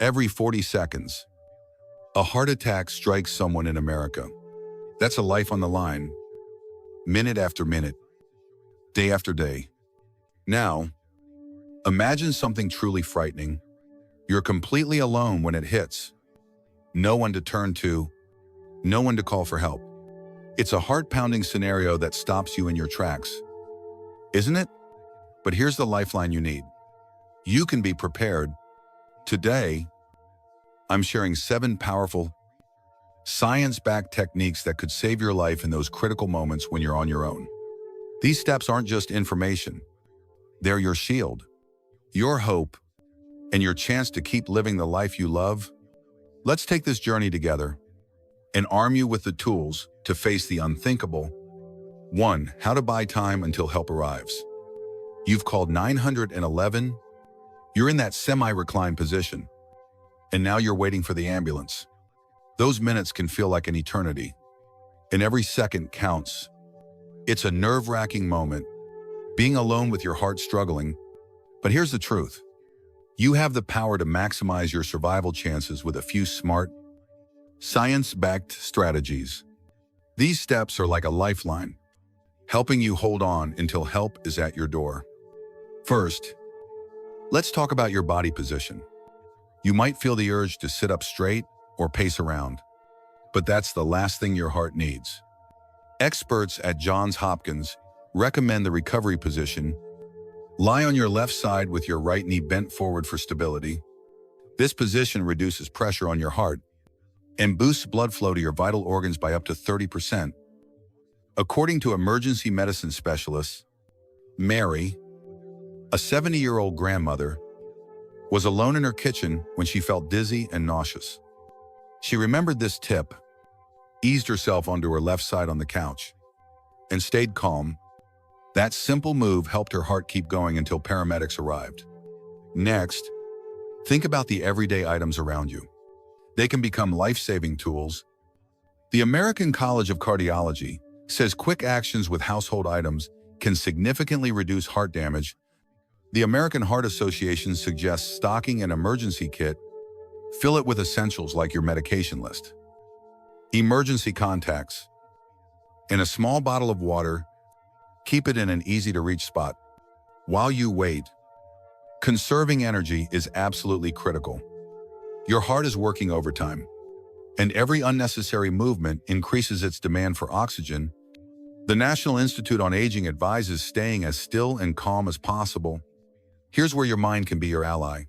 Every 40 seconds, a heart attack strikes someone in America. That's a life on the line, minute after minute, day after day. Now, imagine something truly frightening. You're completely alone when it hits. No one to turn to, no one to call for help. It's a heart-pounding scenario that stops you in your tracks, isn't it? But here's the lifeline you need. You can be prepared. Today, I'm sharing 7 powerful, science-backed techniques that could save your life in those critical moments when you're on your own. These steps aren't just information. They're your shield, your hope, and your chance to keep living the life you love. Let's take this journey together and arm you with the tools to face the unthinkable. 1. How to buy time until help arrives. You've called 911. You're in that semi-reclined position, and now you're waiting for the ambulance. Those minutes can feel like an eternity, and every second counts. It's a nerve-wracking moment, being alone with your heart struggling. But here's the truth. You have the power to maximize your survival chances with a few smart, science-backed strategies. These steps are like a lifeline, helping you hold on until help is at your door. First, let's talk about your body position. You might feel the urge to sit up straight or pace around, but that's the last thing your heart needs. Experts at Johns Hopkins recommend the recovery position. Lie on your left side with your right knee bent forward for stability. This position reduces pressure on your heart and boosts blood flow to your vital organs by up to 30%. According to emergency medicine specialists, Mary, a 70-year-old grandmother, was alone in her kitchen when she felt dizzy and nauseous. She remembered this tip, eased herself onto her left side on the couch, and stayed calm. That simple move helped her heart keep going until paramedics arrived. Next, think about the everyday items around you. They can become life-saving tools. The American College of Cardiology says quick actions with household items can significantly reduce heart damage. The American Heart Association suggests stocking an emergency kit. Fill it with essentials like your medication list, emergency contacts, and a small bottle of water. Keep it in an easy-to-reach spot. While you wait, conserving energy is absolutely critical. Your heart is working overtime, and every unnecessary movement increases its demand for oxygen. The National Institute on Aging advises staying as still and calm as possible. Here's where your mind can be your ally.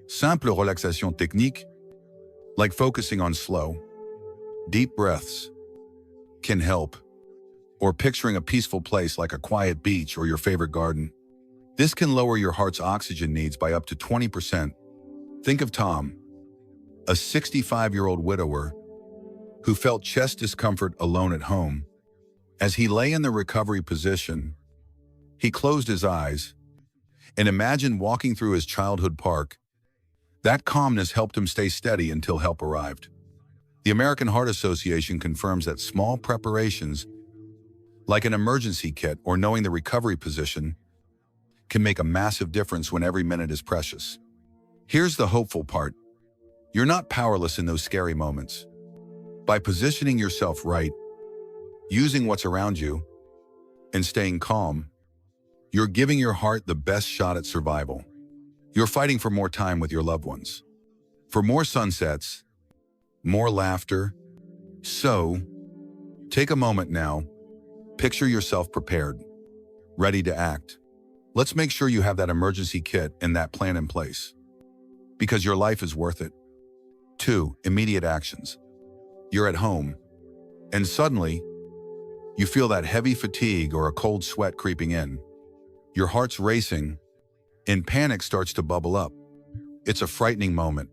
Simple relaxation technique, like focusing on slow, deep breaths, can help, or picturing a peaceful place like a quiet beach or your favorite garden. This can lower your heart's oxygen needs by up to 20%. Think of Tom, a 65-year-old widower who felt chest discomfort alone at home. As he lay in the recovery position, he closed his eyes and imagined walking through his childhood park. That calmness helped him stay steady until help arrived. The American Heart Association confirms that small preparations, like an emergency kit or knowing the recovery position, can make a massive difference when every minute is precious. Here's the hopeful part. You're not powerless in those scary moments. By positioning yourself right, using what's around you, and staying calm, you're giving your heart the best shot at survival. You're fighting for more time with your loved ones, for more sunsets, more laughter. So, take a moment now. Picture yourself prepared, ready to act. Let's make sure you have that emergency kit and that plan in place, because your life is worth it. 2. Immediate actions. You're at home, and suddenly, you feel that heavy fatigue or a cold sweat creeping in. Your heart's racing, and panic starts to bubble up. It's a frightening moment,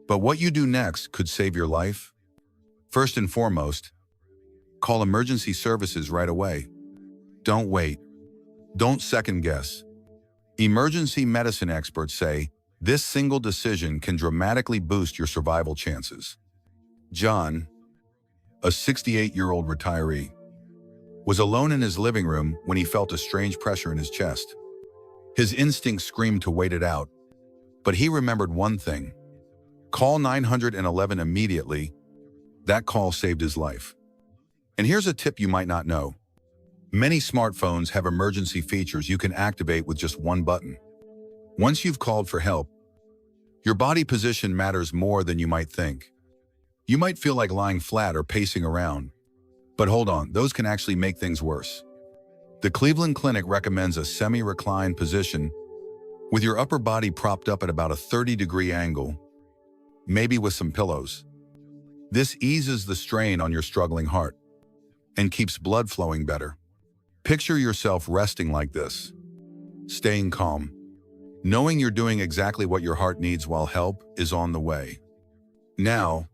but what you do next could save your life. First and foremost, call emergency services right away. Don't wait. Don't second guess. Emergency medicine experts say this single decision can dramatically boost your survival chances. John, a 68-year-old retiree, was alone in his living room when he felt a strange pressure in his chest. His instincts screamed to wait it out, but he remembered one thing. Call 911 immediately. That call saved his life. And here's a tip you might not know. Many smartphones have emergency features you can activate with just one button. Once you've called for help, your body position matters more than you might think. You might feel like lying flat or pacing around. But hold on, those can actually make things worse. The Cleveland Clinic recommends a semi-reclined position with your upper body propped up at about a 30-degree angle, maybe with some pillows. This eases the strain on your struggling heart and keeps blood flowing better. Picture yourself resting like this, staying calm, knowing you're doing exactly what your heart needs while help is on the way. Now,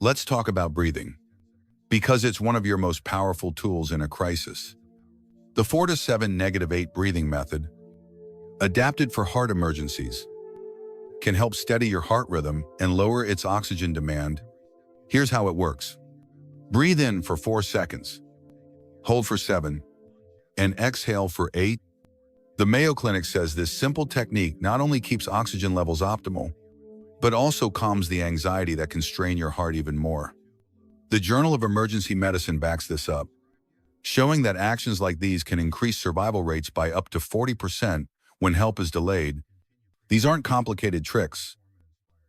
let's talk about breathing, because it's one of your most powerful tools in a crisis. The 4 to 7 -8 breathing method, adapted for heart emergencies, can help steady your heart rhythm and lower its oxygen demand. Here's how it works. Breathe in for 4 seconds, hold for 7, and exhale for 8. The Mayo Clinic says this simple technique not only keeps oxygen levels optimal, but also calms the anxiety that can strain your heart even more. The Journal of Emergency Medicine backs this up, showing that actions like these can increase survival rates by up to 40% when help is delayed. These aren't complicated tricks.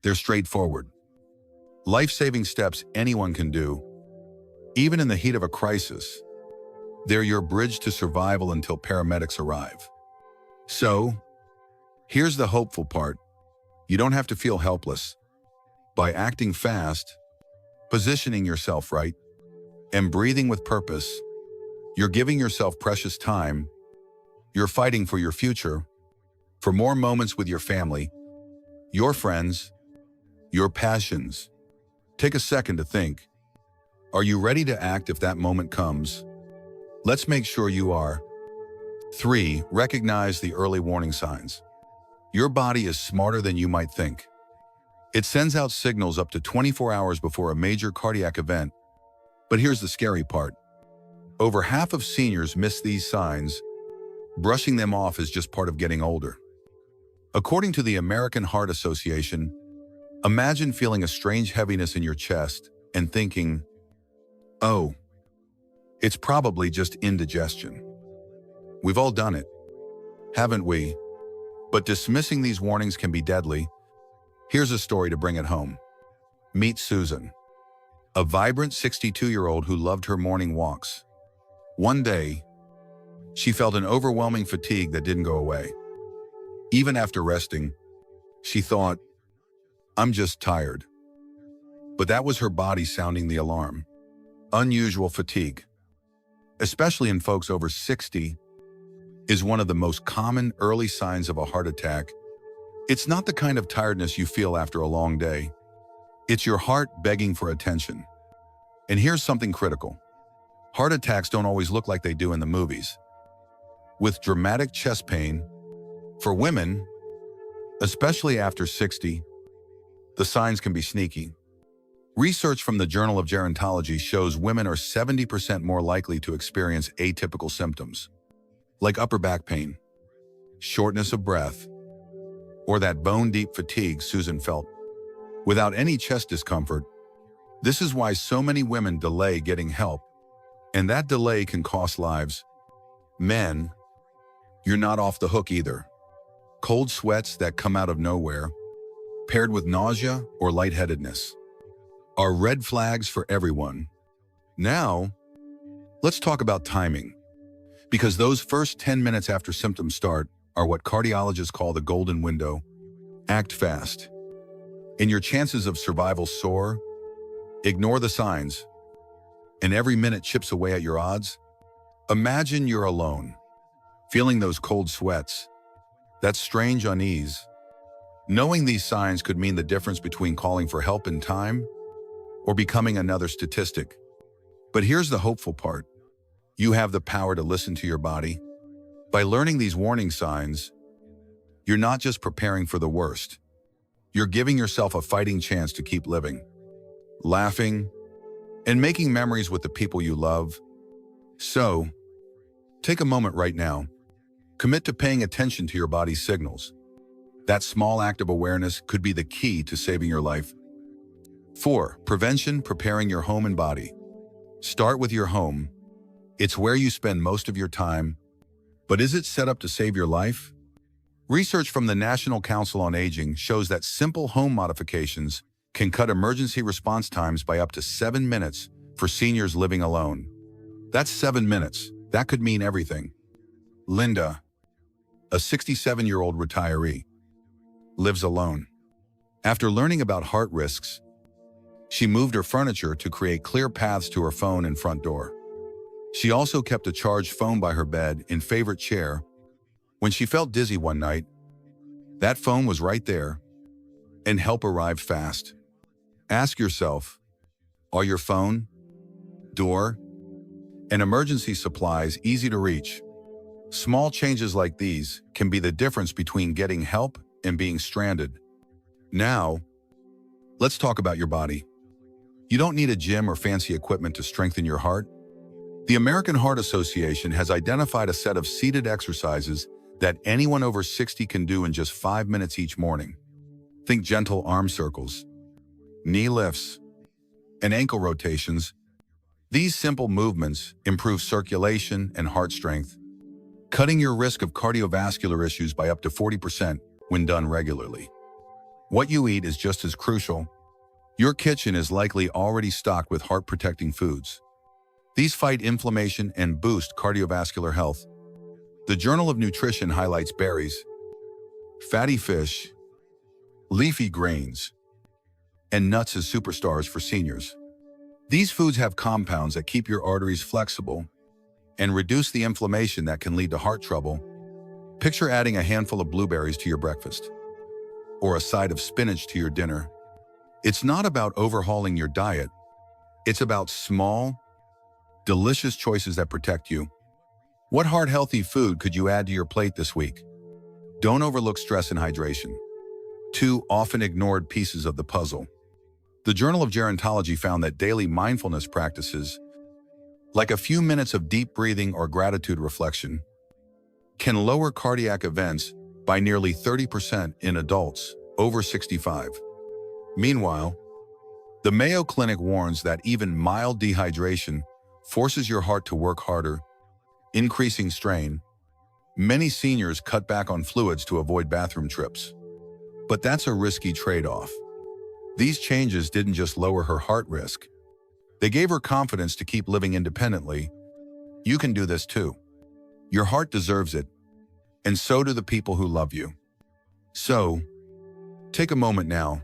They're straightforward, life-saving steps anyone can do, even in the heat of a crisis. They're your bridge to survival until paramedics arrive. So, here's the hopeful part. You don't have to feel helpless. By acting fast, positioning yourself right, and breathing with purpose, you're giving yourself precious time. You're fighting for your future, for more moments with your family, your friends, your passions. Take a second to think. Are you ready to act if that moment comes? Let's make sure you are. 3. Recognize the early warning signs. Your body is smarter than you might think. It sends out signals up to 24 hours before a major cardiac event. But here's the scary part. Over half of seniors miss these signs. Brushing them off is just part of getting older. According to the American Heart Association, imagine feeling a strange heaviness in your chest and thinking, "Oh, it's probably just indigestion." We've all done it, haven't we? But dismissing these warnings can be deadly. Here's a story to bring it home. Meet Susan, a vibrant 62-year-old who loved her morning walks. One day, she felt an overwhelming fatigue that didn't go away. Even after resting, she thought, "I'm just tired." But that was her body sounding the alarm. Unusual fatigue, especially in folks over 60, is one of the most common early signs of a heart attack. It's not the kind of tiredness you feel after a long day. It's your heart begging for attention. And here's something critical. Heart attacks don't always look like they do in the movies. With dramatic chest pain, for women, especially after 60, the signs can be sneaky. Research from the Journal of Gerontology shows women are 70% more likely to experience atypical symptoms, like upper back pain, shortness of breath, or that bone-deep fatigue Susan felt. Without any chest discomfort, this is why so many women delay getting help, and that delay can cost lives. Men, you're not off the hook either. Cold sweats that come out of nowhere, paired with nausea or lightheadedness, are red flags for everyone. Now, let's talk about timing, because those first 10 minutes after symptoms start are what cardiologists call the golden window. Act fast, and your chances of survival soar. Ignore the signs, and every minute chips away at your odds. Imagine you're alone, feeling those cold sweats, that strange unease. Knowing these signs could mean the difference between calling for help in time or becoming another statistic. But here's the hopeful part. You have the power to listen to your body. By learning these warning signs, you're not just preparing for the worst. You're giving yourself a fighting chance to keep living, laughing, and making memories with the people you love. So, take a moment right now. Commit to paying attention to your body's signals. That small act of awareness could be the key to saving your life. 4. Prevention, preparing your home and body. Start with your home. It's where you spend most of your time. But is it set up to save your life? Research from the National Council on Aging shows that simple home modifications can cut emergency response times by up to 7 minutes for seniors living alone. That's 7 minutes. That could mean everything. Linda, a 67-year-old retiree, lives alone. After learning about heart risks, she moved her furniture to create clear paths to her phone and front door. She also kept a charged phone by her bed in favorite chair. When she felt dizzy one night, that phone was right there, and help arrived fast. Ask yourself, are your phone, door, and emergency supplies easy to reach? Small changes like these can be the difference between getting help and being stranded. Now, let's talk about your body. You don't need a gym or fancy equipment to strengthen your heart. The American Heart Association has identified a set of seated exercises that anyone over 60 can do in just 5 minutes each morning. Think gentle arm circles, knee lifts, and ankle rotations. These simple movements improve circulation and heart strength, cutting your risk of cardiovascular issues by up to 40% when done regularly. What you eat is just as crucial. Your kitchen is likely already stocked with heart-protecting foods. These fight inflammation and boost cardiovascular health. The Journal of Nutrition highlights berries, fatty fish, leafy grains, and nuts as superstars for seniors. These foods have compounds that keep your arteries flexible and reduce the inflammation that can lead to heart trouble. Picture adding a handful of blueberries to your breakfast or a side of spinach to your dinner. It's not about overhauling your diet. It's about small, delicious choices that protect you. What heart-healthy food could you add to your plate this week? Don't overlook stress and hydration, two often ignored pieces of the puzzle. The Journal of Gerontology found that daily mindfulness practices, like a few minutes of deep breathing or gratitude reflection, can lower cardiac events by nearly 30% in adults over 65. Meanwhile, the Mayo Clinic warns that even mild dehydration forces your heart to work harder, increasing strain. Many seniors cut back on fluids to avoid bathroom trips. But that's a risky trade-off. These changes didn't just lower her heart risk. They gave her confidence to keep living independently. You can do this too. Your heart deserves it, and so do the people who love you. So, take a moment now.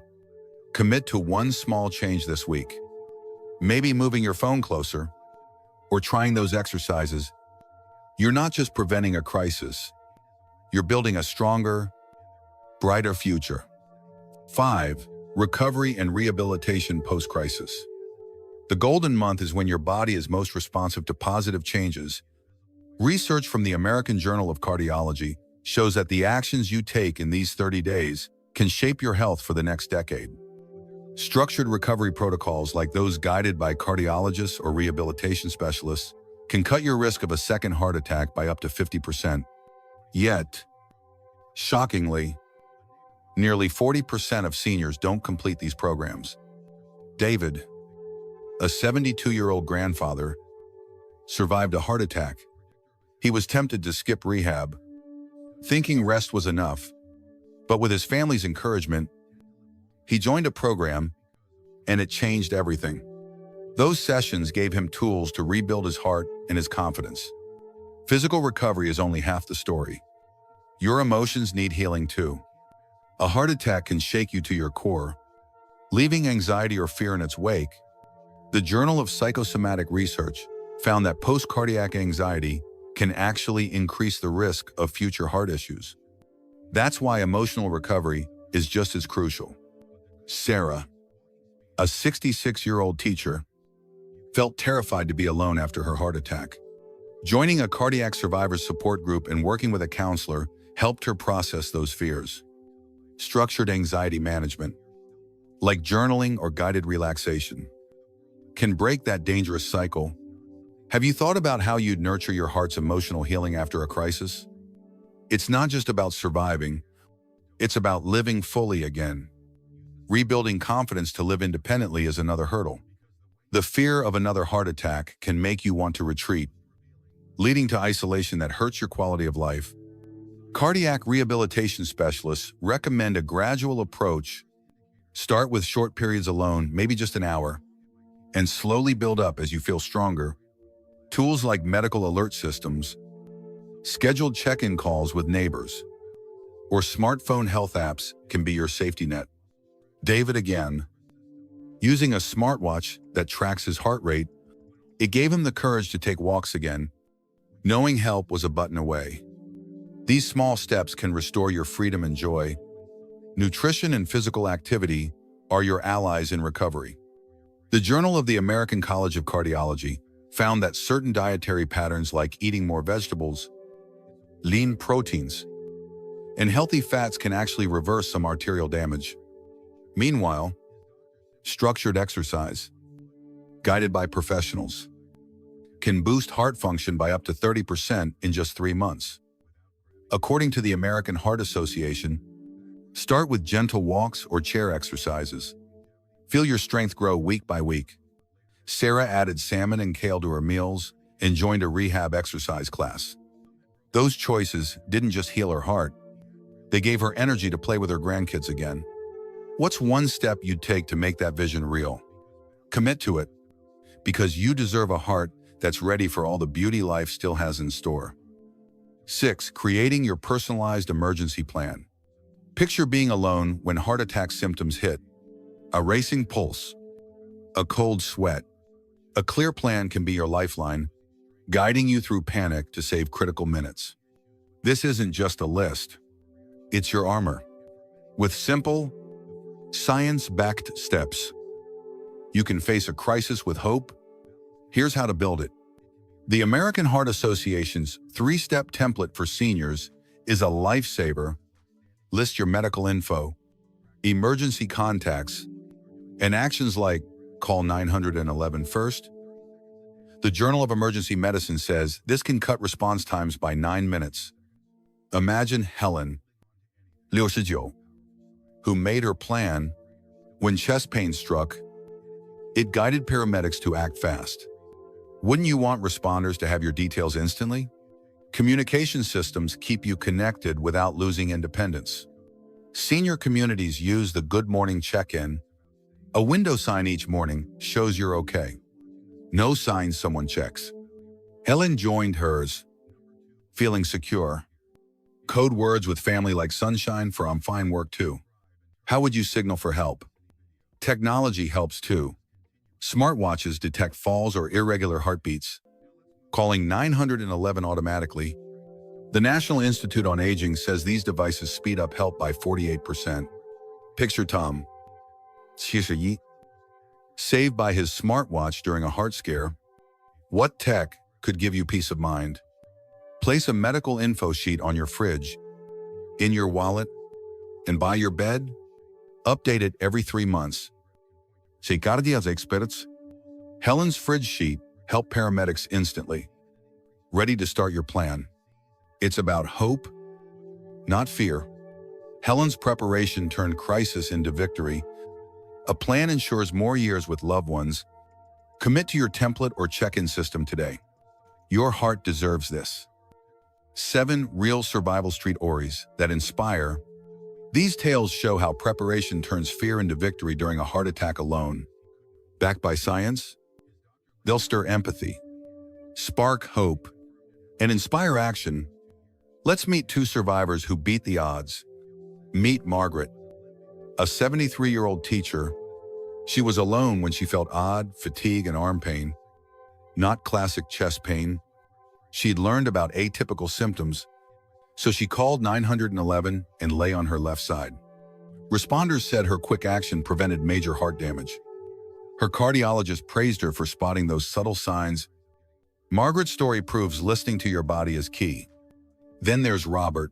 Commit to one small change this week. Maybe moving your phone closer, or trying those exercises. You're not just preventing a crisis. You're building a stronger, brighter future. 5. Recovery and rehabilitation post-crisis. The golden month is when your body is most responsive to positive changes. Research from the American Journal of Cardiology shows that the actions you take in these 30 days can shape your health for the next decade. Structured recovery protocols like those guided by cardiologists or rehabilitation specialists can cut your risk of a second heart attack by up to 50%. Yet, shockingly, nearly 40% of seniors don't complete these programs. David, a 72-year-old grandfather, survived a heart attack. He was tempted to skip rehab, thinking rest was enough. But with his family's encouragement, he joined a program, and it changed everything. Those sessions gave him tools to rebuild his heart and his confidence. Physical recovery is only half the story. Your emotions need healing too. A heart attack can shake you to your core, leaving anxiety or fear in its wake. The Journal of Psychosomatic Research found that post-cardiac anxiety can actually increase the risk of future heart issues. That's why emotional recovery is just as crucial. Sarah, a 66-year-old teacher, felt terrified to be alone after her heart attack. Joining a cardiac survivors support group and working with a counselor helped her process those fears. Structured anxiety management, like journaling or guided relaxation, can break that dangerous cycle. Have you thought about how you'd nurture your heart's emotional healing after a crisis? It's not just about surviving. It's about living fully again. Rebuilding confidence to live independently is another hurdle. The fear of another heart attack can make you want to retreat, leading to isolation that hurts your quality of life. Cardiac rehabilitation specialists recommend a gradual approach. Start with short periods alone, maybe just an hour, and slowly build up as you feel stronger. Tools like medical alert systems, scheduled check-in calls with neighbors, or smartphone health apps can be your safety net. David again, using a smartwatch that tracks his heart rate, it gave him the courage to take walks again, knowing help was a button away. These small steps can restore your freedom and joy. Nutrition and physical activity are your allies in recovery. The Journal of the American College of Cardiology found that certain dietary patterns like eating more vegetables, lean proteins, and healthy fats can actually reverse some arterial damage. Meanwhile, structured exercise, guided by professionals, can boost heart function by up to 30% in just 3 months. According to the American Heart Association, start with gentle walks or chair exercises. Feel your strength grow week by week. Sarah added salmon and kale to her meals and joined a rehab exercise class. Those choices didn't just heal her heart, they gave her energy to play with her grandkids again. What's one step you'd take to make that vision real? Commit to it, because you deserve a heart that's ready for all the beauty life still has in store. 6. Creating your personalized emergency plan. Picture being alone when heart attack symptoms hit. A racing pulse, a cold sweat. A clear plan can be your lifeline, guiding you through panic to save critical minutes. This isn't just a list, it's your armor. With simple, science-backed steps, you can face a crisis with hope. Here's how to build it. The American Heart Association's 3-step template for seniors is a lifesaver. List your medical info, emergency contacts, and actions like call 911 first. The Journal of Emergency Medicine says this can cut response times by 9 minutes. Imagine Helen, 69, who made her plan. When chest pain struck, it guided paramedics to act fast. Wouldn't you want responders to have your details instantly? Communication systems keep you connected without losing independence. Senior communities use the Good Morning Check-in. A window sign each morning shows you're okay. No sign someone checks. Helen joined hers, feeling secure. Code words with family like sunshine for I'm fine work too. How would you signal for help? Technology helps too. Smartwatches detect falls or irregular heartbeats, calling 911 automatically. The National Institute on Aging says these devices speed up help by 48%. Picture Tom, 71, saved by his smartwatch during a heart scare. What tech could give you peace of mind? Place a medical info sheet on your fridge, in your wallet, and by your bed. Update it every 3 months. Cardiac experts. Helen's fridge sheet helped paramedics instantly. Ready to start your plan. It's about hope, not fear. Helen's preparation turned crisis into victory. A plan ensures more years with loved ones. Commit to your template or check-in system today. Your heart deserves this. 7 real survival street stories that inspire. These tales show how preparation turns fear into victory during a heart attack alone. Backed by science, they'll stir empathy, spark hope, and inspire action. Let's meet 2 survivors who beat the odds. Meet Margaret, a 73-year-old teacher. She was alone when she felt odd, fatigue, and arm pain. Not classic chest pain. She'd learned about atypical symptoms, so she called 911 and lay on her left side. Responders said her quick action prevented major heart damage. Her cardiologist praised her for spotting those subtle signs. Margaret's story proves listening to your body is key. Then there's Robert,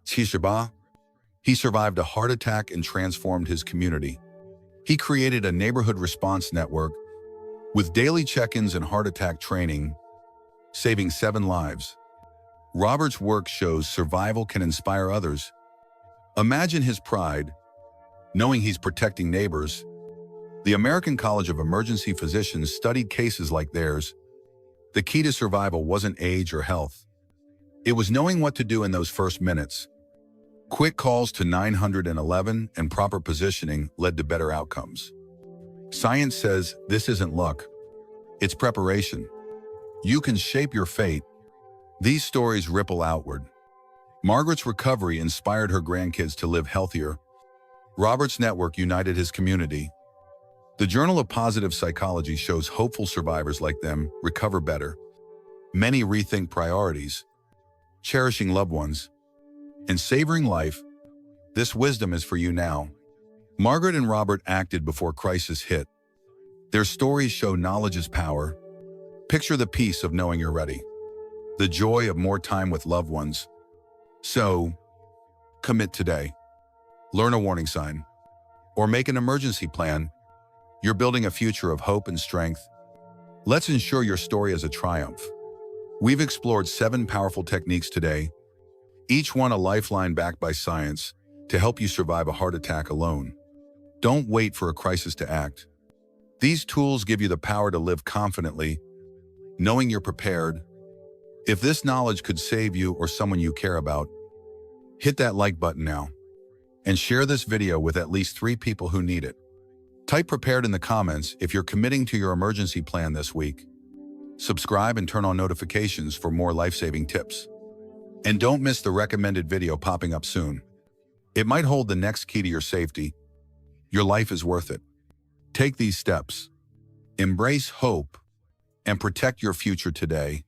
71. He survived a heart attack and transformed his community. He created a neighborhood response network with daily check-ins and heart attack training, saving 7 lives. Robert's work shows survival can inspire others. Imagine his pride, knowing he's protecting neighbors. The American College of Emergency Physicians studied cases like theirs. The key to survival wasn't age or health. It was knowing what to do in those first minutes. Quick calls to 911 and proper positioning led to better outcomes. Science says this isn't luck. It's preparation. You can shape your fate. These stories ripple outward. Margaret's recovery inspired her grandkids to live healthier. Robert's network united his community. The Journal of Positive Psychology shows hopeful survivors like them recover better. Many rethink priorities, cherishing loved ones, and savoring life. This wisdom is for you now. Margaret and Robert acted before crisis hit. Their stories show knowledge is power. Picture the peace of knowing you're ready, the joy of more time with loved ones. So, commit today. Learn a warning sign, or make an emergency plan. You're building a future of hope and strength. Let's ensure your story is a triumph. We've explored 7 powerful techniques today, each one a lifeline backed by science to help you survive a heart attack alone. Don't wait for a crisis to act. These tools give you the power to live confidently, knowing you're prepared. If this knowledge could save you or someone you care about, hit that like button now and share this video with at least 3 people who need it. Type prepared in the comments if you're committing to your emergency plan this week. Subscribe and turn on notifications for more life-saving tips. And don't miss the recommended video popping up soon. It might hold the next key to your safety. Your life is worth it. Take these steps. Embrace hope and protect your future today.